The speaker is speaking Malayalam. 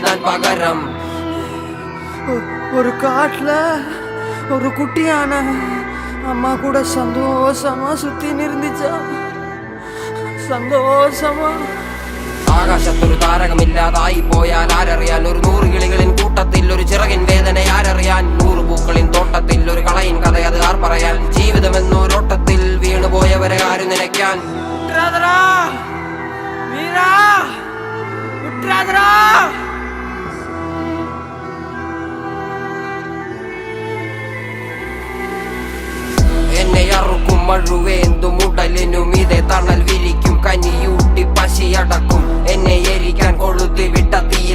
நீதான் பகரம். ஒரு காட்டுல ஒரு குட்டியான அம்மா கூட சந்தோஷமா சுத்தி நிறுந்துச்சா. സന്തോഷമാ. ആകാശത്തൊരു താരകമില്ലാതായി പോയാൽ ആരറിയാൻ? ഒരു 100 കിളികളിൻ കൂട്ടത്തിൽ ഒരു ചിറകിൻ വേദന ആരറിയാൻ? 100 പൂക്കളിൻ തോട്ടത്തിൽ ഒരു കളയിൻ കഥ അത് ആർ പറയാൻ? ജീവിതമെന്നൊരോട്ടത്തിൽ വീണുപോയവരെ ആരും നിലയ്ക്കാൻ? എന്നെ അറുക്കും മഴുവേന്തും ഉടലിനും ഇതേ തണൽ വിരിക്കും. കനിയൂട്ടി പശിയടക്കും എന്നെ എരിക്കാൻ കൊളുത്തി വിട്ട തീയ